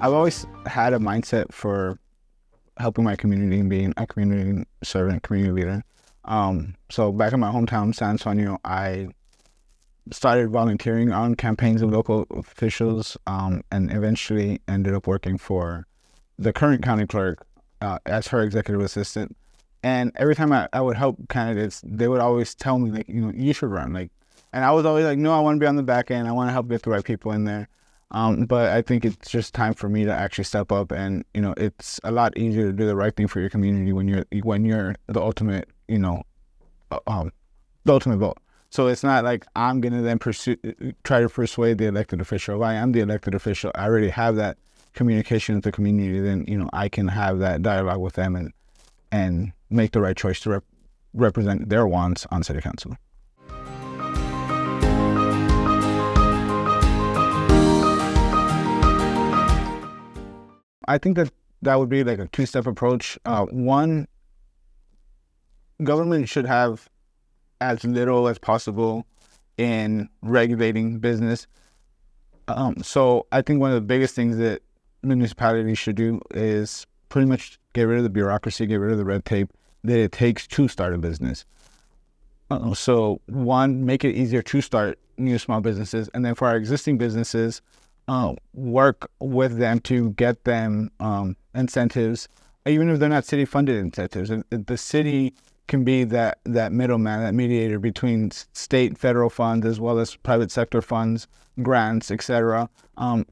I've always had a mindset for helping my community and being a community servant, community leader. So back in my hometown, San Antonio, I started volunteering on campaigns of local officials, and eventually ended up working for the current county clerk as her executive assistant. And every time I would help candidates, they would always tell me, like, you should run. And I was always like, no, I want to be on the back end. I want to help get the right people in there. But I think it's just time for me to actually step up, and it's a lot easier to do the right thing for your community when you're the ultimate, the ultimate vote. So it's not like I'm gonna then try to persuade the elected official. If I am the elected official, I already have that communication with the community. Then I can have that dialogue with them and make the right choice to represent their wants on city council. I think that would be like a two-step approach. One, government should have as little as possible in regulating business. So I think one of the biggest things that municipalities should do is pretty much get rid of the bureaucracy, get rid of the red tape that it takes to start a business. So one, make it easier to start new small businesses, and then for our existing businesses, work with them to get them incentives, even if they're not city-funded incentives. And the city can be that middleman, that mediator between state, federal funds, as well as private sector funds, grants, etc.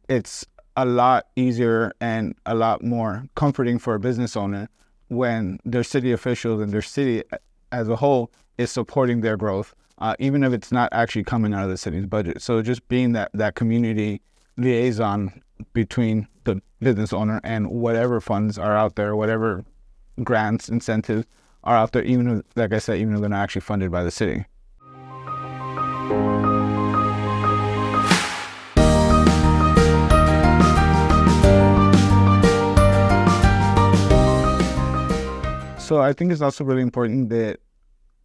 It's a lot easier and a lot more comforting for a business owner when their city officials and their city as a whole is supporting their growth, even if it's not actually coming out of the city's budget. So just being that community liaison between the business owner and whatever funds are out there, whatever grants, incentives are out there, even if, like I said, even if they're not actually funded by the city. So I think it's also really important that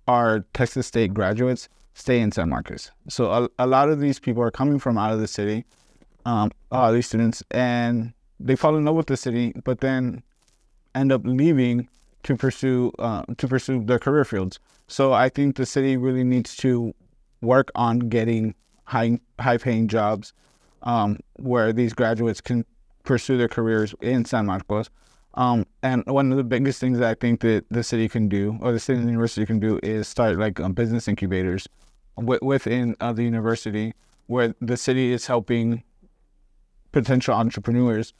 our Texas State graduates stay in San Marcos. So a lot of these people are coming from out of the city, these students, and they fall in love with the city, but then end up leaving to pursue their career fields. So I think the city really needs to work on getting high-paying jobs where these graduates can pursue their careers in San Marcos. And one of the biggest things that I think that the city can do, or the city and the university can do, is start business incubators within the university, where the city is helping potential entrepreneurs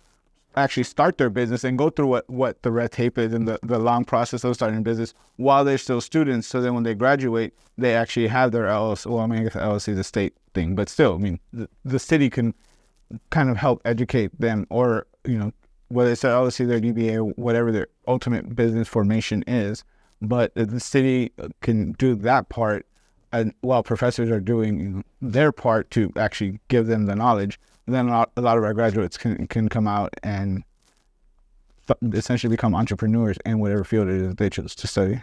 actually start their business and go through what the red tape is and the long process of starting a business while they're still students. So then when they graduate, they actually have their LLC. Well, I guess the LLC is a state thing, but still, the city can kind of help educate them, or, whether it's their LLC, their DBA, whatever their ultimate business formation is. But the city can do that part, and while professors are doing their part to actually give them the knowledge, then a lot of our graduates can come out and essentially become entrepreneurs in whatever field it is they choose to study.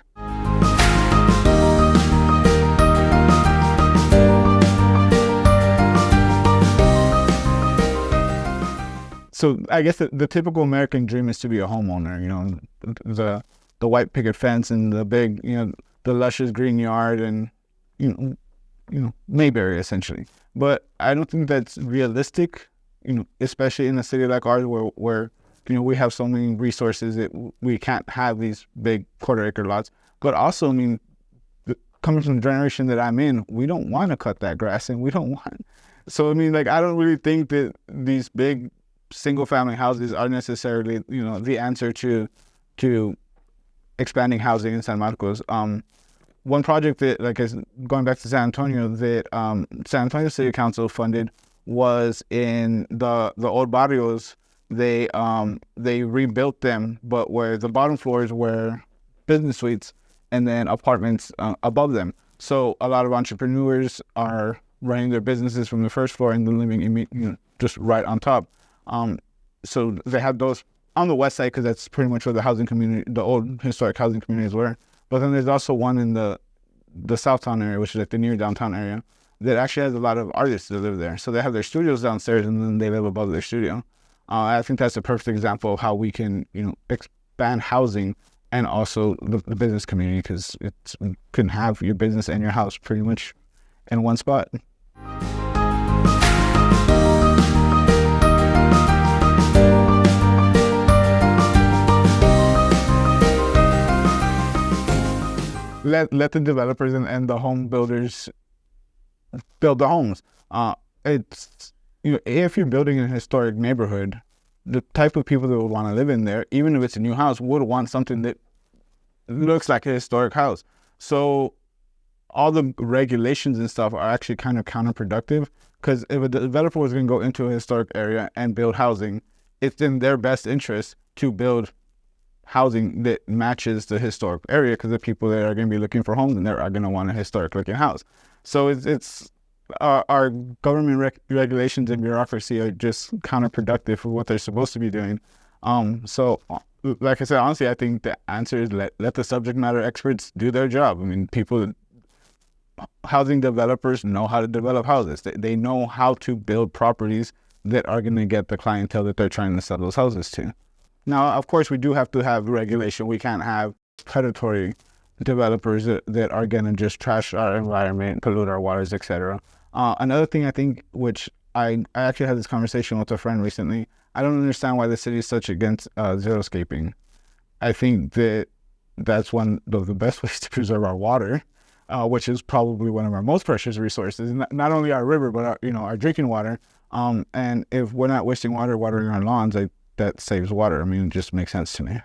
So I guess the typical American dream is to be a homeowner, the white picket fence and the big, the luscious green yard and, Mayberry essentially. But I don't think that's realistic, especially in a city like ours where we have so many resources that we can't have these big quarter-acre lots. But also, coming from the generation that I'm in, we don't want to cut that grass, and we don't want. So, I don't really think that these big single-family houses are necessarily, the answer to expanding housing in San Marcos. One project that, is going back to San Antonio, that San Antonio City Council funded was in the old barrios. They rebuilt them, but where the bottom floors were business suites and then apartments above them. So a lot of entrepreneurs are running their businesses from the first floor and then living just right on top. So they have those on the west side because that's pretty much where the housing community, the old historic housing communities were. But then there's also one in the Southtown area, which is the near downtown area, that actually has a lot of artists that live there. So they have their studios downstairs and then they live above their studio. I think that's a perfect example of how we can, expand housing and also the business community, because you can have your business and your house pretty much in one spot. Let the developers and the home builders build the homes. It's if you're building in a historic neighborhood, the type of people that would want to live in there, even if it's a new house, would want something that looks like a historic house. So all the regulations and stuff are actually kind of counterproductive, because if a developer was going to go into a historic area and build housing, it's in their best interest to build housing that matches the historic area, because the people that are going to be looking for homes and are going to want a historic looking house. So it's our government regulations and bureaucracy are just counterproductive for what they're supposed to be doing. So like I said, honestly, I think the answer is let the subject matter experts do their job. I mean, housing developers know how to develop houses. They know how to build properties that are going to get the clientele that they're trying to sell those houses to. Now, of course, we do have to have regulation. We can't have predatory developers that are going to just trash our environment, pollute our waters, etc. Another thing I think, which I actually had this conversation with a friend recently, I don't understand why the city is such against xeriscaping. I think that's one of the best ways to preserve our water, which is probably one of our most precious resources. Not only our river, but our drinking water. And if we're not wasting water watering our lawns, that saves water. I mean, it just makes sense to me.